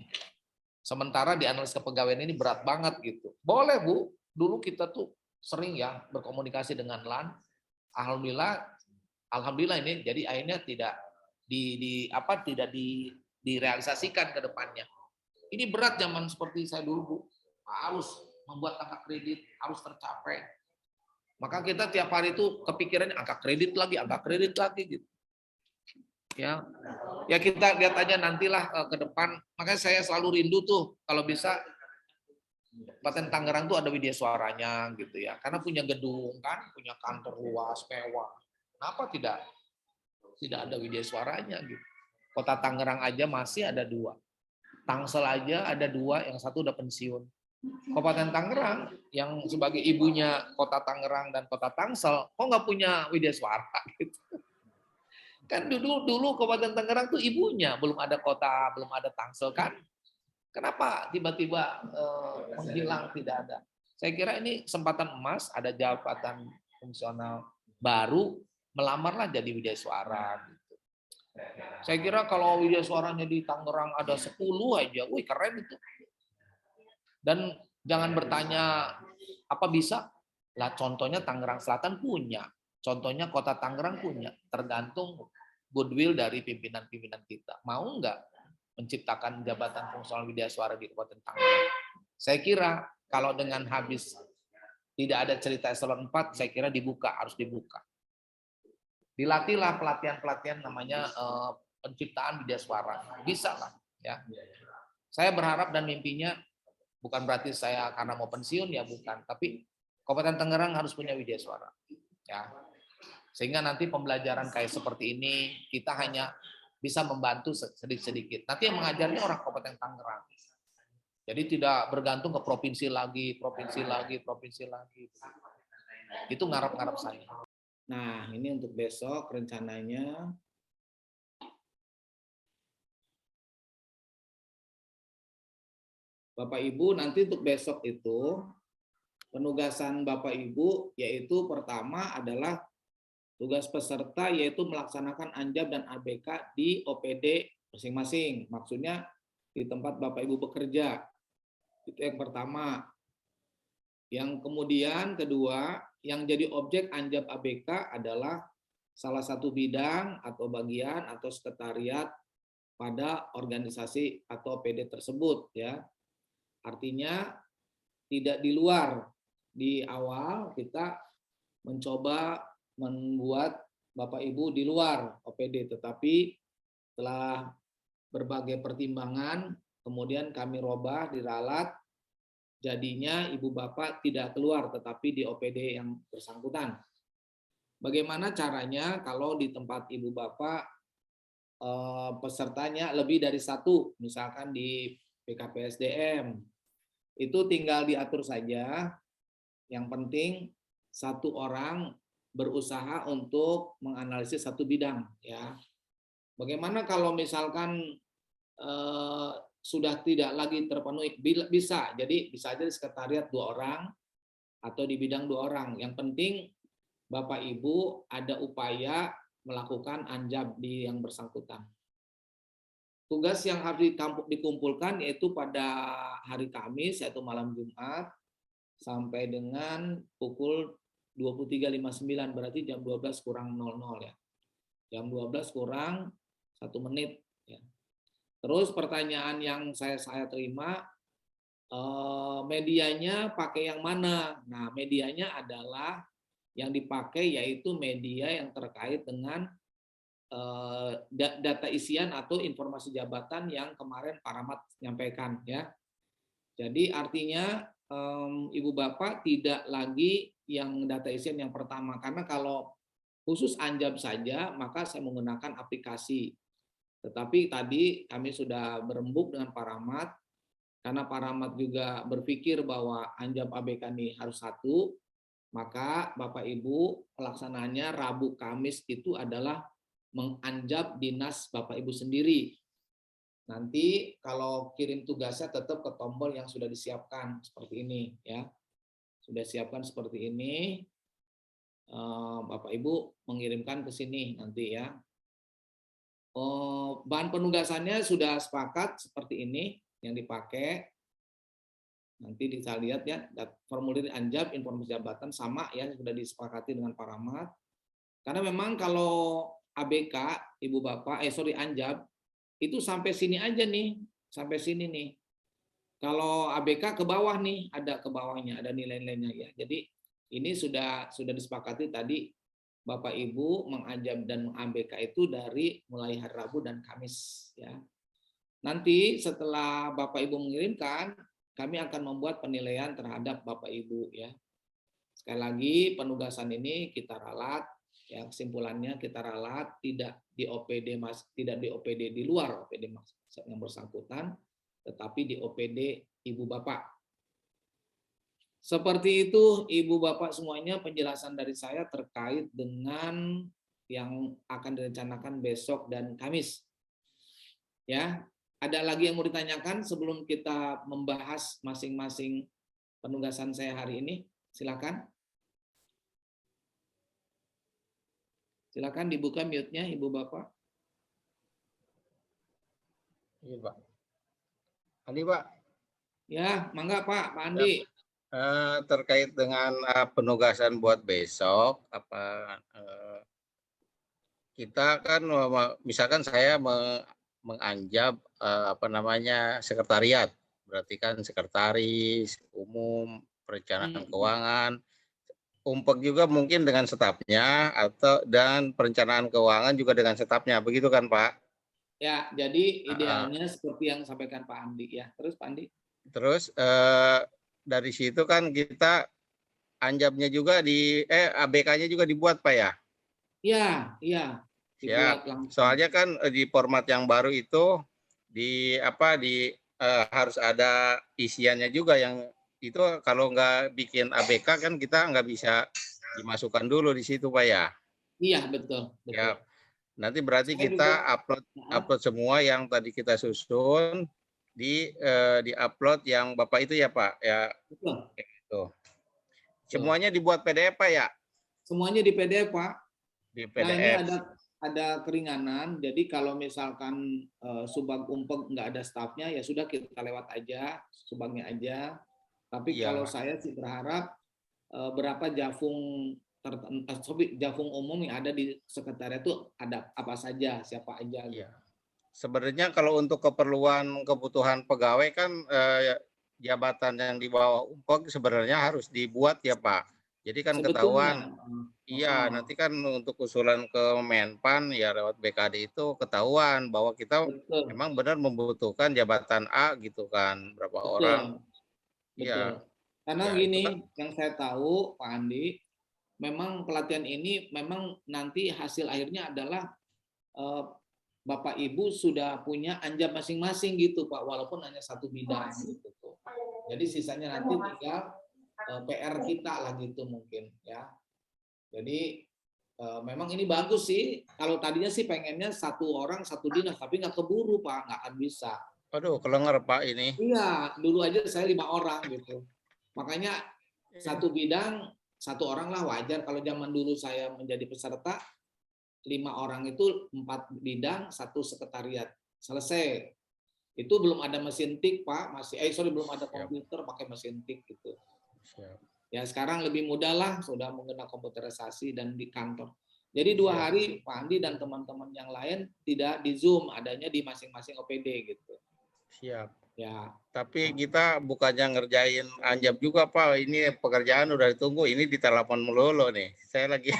Sementara di analis kepegawaian ini berat banget gitu. Boleh Bu, dulu kita tuh sering ya berkomunikasi dengan LAN. Alhamdulillah ini jadi akhirnya tidak direalisasikan ke depannya. Ini berat zaman seperti saya dulu Bu. Harus membuat angka kredit, harus tercapai. Maka kita tiap hari itu kepikiran angka kredit lagi gitu. Ya kita lihat aja nantilah ke depan. Makanya saya selalu rindu tuh kalau bisa Kabupaten Tangerang tuh ada Widya Suaranya gitu ya. Karena punya gedung kan, punya kantor luas, mewah. Kenapa tidak ada Widya Suaranya gitu? Kota Tangerang aja masih ada 2. Tangsel aja ada 2, yang satu udah pensiun. Kabupaten Tangerang yang sebagai ibunya Kota Tangerang dan Kota Tangsel, kok nggak punya Widya Suara gitu? Kan dulu Kabupaten Tangerang tuh ibunya, belum ada kota, belum ada Tangsel kan? Kenapa tiba-tiba menghilang, tidak ada? Saya kira ini kesempatan emas, ada jabatan fungsional baru, melamarlah jadi Widya Suara. Gitu. Saya kira kalau Widya Suaranya di Tangerang ada 10 aja, wih keren itu. Dan jangan bertanya apa bisa, lah contohnya Tangerang Selatan punya, contohnya Kota Tangerang punya, tergantung goodwill dari pimpinan-pimpinan kita. Mau nggak menciptakan jabatan fungsional Widya Suara di Kabupaten Tangerang? Saya kira kalau dengan habis tidak ada cerita eselon 4, saya kira harus dibuka. Dilatihlah pelatihan-pelatihan namanya penciptaan Widya Suara. Bisa lah ya. Saya berharap dan mimpinya bukan berarti saya karena mau pensiun ya bukan, tapi Kabupaten Tangerang harus punya Widya Suara. Ya. Sehingga nanti pembelajaran kayak seperti ini kita hanya bisa membantu sedikit-sedikit. Nanti yang mengajarnya orang Kabupaten Tangerang. Jadi tidak bergantung ke provinsi lagi, provinsi lagi, provinsi lagi. Itu ngarep-ngarep saya. Nah, ini untuk besok rencananya. Bapak Ibu, nanti untuk besok itu penugasan Bapak Ibu yaitu pertama adalah tugas peserta yaitu melaksanakan Anjab dan ABK di OPD masing-masing. Maksudnya di tempat Bapak Ibu bekerja. Itu yang pertama. Yang kemudian kedua, yang jadi objek Anjab ABK adalah salah satu bidang atau bagian atau sekretariat pada organisasi atau OPD tersebut ya. Artinya tidak di luar. Di awal kita mencoba membuat Bapak Ibu di luar OPD, tetapi setelah berbagai pertimbangan kemudian kami robah, diralat, jadinya Ibu Bapak tidak keluar tetapi di OPD yang bersangkutan. Bagaimana caranya kalau di tempat Ibu Bapak pesertanya lebih dari satu, misalkan di PKPSDM, itu tinggal diatur saja. Yang penting satu orang berusaha untuk menganalisis satu bidang, ya. Bagaimana kalau misalkan sudah tidak lagi terpenuhi, bisa, jadi bisa aja di sekretariat 2 orang atau di bidang 2 orang. Yang penting Bapak Ibu ada upaya melakukan Anjab di yang bersangkutan. Tugas yang harus dikumpulkan yaitu pada hari Kamis yaitu malam Jumat sampai dengan pukul 23.59, berarti jam 12 kurang 00 ya. Jam 12 kurang 1 menit ya. Terus pertanyaan yang saya terima, medianya pakai yang mana? Nah, medianya adalah yang dipakai yaitu media yang terkait dengan data isian atau informasi jabatan yang kemarin Pak Rahmat nyampaikan ya. Jadi artinya Ibu Bapak tidak lagi yang data isian yang pertama, karena kalau khusus Anjab saja maka saya menggunakan aplikasi. Tetapi tadi kami sudah berembuk dengan Pak Rahmat, karena Pak Rahmat juga berpikir bahwa Anjab ABK ini harus satu, maka Bapak Ibu pelaksanaannya Rabu Kamis itu adalah menganjab dinas Bapak Ibu sendiri. Nanti kalau kirim tugasnya tetap ke tombol yang sudah disiapkan seperti ini ya. Sudah siapkan seperti ini. Bapak Ibu mengirimkan ke sini nanti ya. Bahan penugasannya sudah sepakat seperti ini yang dipakai. Nanti bisa lihat ya, formulir Anjab informasi jabatan sama ya, sudah disepakati dengan Pak Rahmat. Karena memang kalau ABK Ibu Bapak Anjab itu sampai sini aja nih, sampai sini nih. Kalau ABK ke bawah nih, ada ke bawahnya, ada nilai-nilainya ya. Jadi ini sudah disepakati tadi Bapak Ibu menganjab dan meng-ABK itu dari mulai hari Rabu dan Kamis ya. Nanti setelah Bapak Ibu mengirimkan, kami akan membuat penilaian terhadap Bapak Ibu ya. Sekali lagi penugasan ini kita ralat ya, kesimpulannya kita ralat tidak di OPD di luar OPD yang bersangkutan, tetapi di OPD Ibu Bapak. Seperti itu Ibu Bapak semuanya penjelasan dari saya terkait dengan yang akan direncanakan besok dan Kamis. Ya, ada lagi yang mau ditanyakan sebelum kita membahas masing-masing penugasan saya hari ini? Silakan. Silakan dibuka mute-nya Ibu Bapak. Iya, Pak. Andi, Pak. Ya, mangga Pak Andi. Terkait dengan penugasan buat besok, kita kan misalkan saya menganjab sekretariat, berarti kan sekretaris umum, perencanaan keuangan, umpek juga mungkin dengan stafnya dan perencanaan keuangan juga dengan stafnya, begitu kan Pak? Ya, jadi idealnya seperti yang sampaikan Pak Andi ya. Terus Pak Andi? Terus dari situ kan kita anjabnya juga ABK-nya juga dibuat Pak ya? Iya. Ya, soalnya kan di format yang baru itu di harus ada isiannya juga yang itu kalau nggak bikin ABK kan kita nggak bisa dimasukkan dulu di situ Pak ya. Iya, betul, betul. Ya, nanti berarti Saya kita juga, upload semua yang tadi kita susun di upload yang Bapak itu ya Pak ya betul, itu. betul. Semuanya dibuat PDF Pak ya? Semuanya di PDF, Pak. Di Nah, ini PDF. ada keringanan. Jadi kalau misalkan Subag Umpeg nggak ada stafnya, ya sudah kita lewat aja, Subagnya aja. Tapi Iya. kalau saya sih berharap berapa Jafung umum yang ada di sekretariat itu ada apa saja, siapa aja. Iya. Sebenarnya kalau untuk keperluan kebutuhan pegawai kan jabatan yang di bawah Umpeg sebenarnya harus dibuat ya Pak. Jadi kan Sebetulnya, ketahuan. Iya, nanti kan untuk usulan ke Menpan ya lewat BKD itu ketahuan bahwa kita betul, memang benar membutuhkan jabatan A gitu kan, berapa orang. betul, betul. Iya. Karena Ya, itu gini, kan yang saya tahu, Pak Andi, memang pelatihan ini memang nanti hasil akhirnya adalah eh, Bapak Ibu sudah punya anjab masing-masing gitu Pak, walaupun hanya satu bidang gitu tuh. Jadi sisanya nanti tinggal PR kita lah gitu mungkin ya. Jadi memang ini bagus sih. Kalau tadinya sih pengennya satu orang satu dinas, tapi nggak keburu Pak, nggak akan bisa. aduh kelenger Pak ini. Iya, dulu aja saya 5 orang gitu. Makanya satu bidang satu orang lah wajar. Kalau zaman dulu saya menjadi peserta 5 orang itu 4 bidang, 1 sekretariat. Selesai. Itu belum ada mesin tik, Pak. Belum ada komputer pakai mesin tik gitu. Siap. Ya sekarang lebih mudah lah, sudah menggunakan komputerisasi dan di kantor. Jadi 2 hari Pak Andi dan teman-teman yang lain tidak di Zoom, adanya di masing-masing OPD gitu. Siap. Ya. Tapi kita bukannya ngerjain anjab juga Pak. Ini pekerjaan udah ditunggu. Ini ditelepon melulu nih. Saya lagi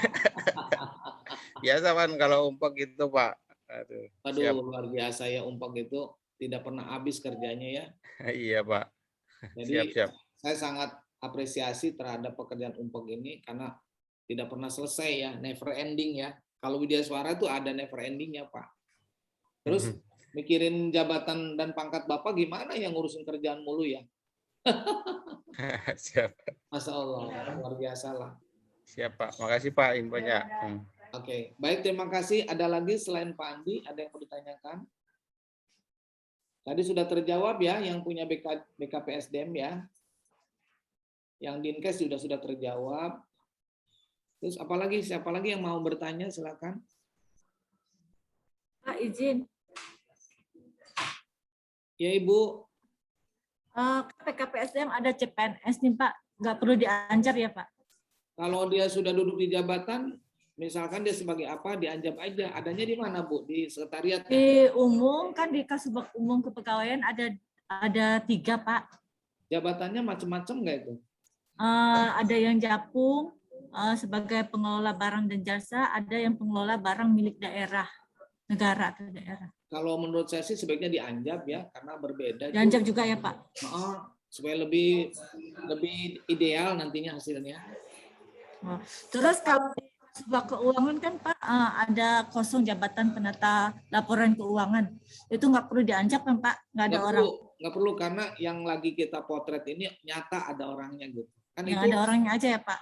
biasa kan kalau Umpeg gitu Pak. Aduh, luar biasa ya Umpeg itu tidak pernah habis kerjanya ya. Iya Pak. Jadi Siap. saya sangat apresiasi terhadap pekerjaan Umpeg ini karena tidak pernah selesai ya, never ending ya. Kalau Widya Suara itu ada never endingnya Pak. Terus mikirin jabatan dan pangkat Bapak gimana yang ngurusin kerjaan mulu ya? Siap. Masya Allah, luar biasa lah. Siap Pak. Makasih Pak infonya. Oke, baik terima kasih. Ada lagi selain Pak Andi, ada yang mau ditanyakan? Tadi sudah terjawab ya, yang punya BKPSDM ya. Yang Dinkes sudah terjawab. Terus apalagi siapa lagi yang mau bertanya silakan. Pak izin. Ya Ibu. PKPSDM ada CPNS nih Pak, nggak perlu diancar ya Pak? Kalau dia sudah duduk di jabatan, misalkan dia sebagai apa, dianjab aja. Adanya di mana Bu? Di sekretariat? Di umum kan di Kasubag Umum Kepegawaian ada 3 Pak. Jabatannya macam-macam nggak itu? Ada yang Japung sebagai pengelola barang dan jasa, ada yang pengelola barang milik daerah, negara atau daerah. Kalau menurut saya sih sebaiknya dianjab ya, karena berbeda. Dianjab juga ya Pak? Supaya lebih ideal nantinya hasilnya. Terus kalau di Kasubag Keuangan kan Pak ada kosong jabatan penata laporan keuangan, itu nggak perlu dianjab kan Pak? Nggak ada orang? Nggak perlu karena yang lagi kita potret ini nyata ada orangnya gitu. Kan yang itu, ada orangnya aja ya Pak?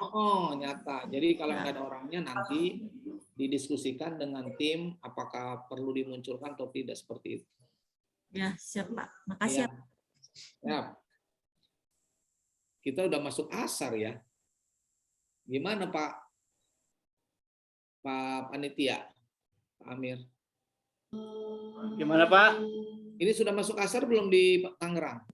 Nyata. Jadi kalau nggak ada orangnya nanti didiskusikan dengan tim apakah perlu dimunculkan atau tidak seperti itu. Ya siap Pak, makasih ya. Ya. Kita udah masuk asar ya. Gimana Pak Panitia, Pak Amir? Gimana Pak? Ini sudah masuk asar belum di Tangerang?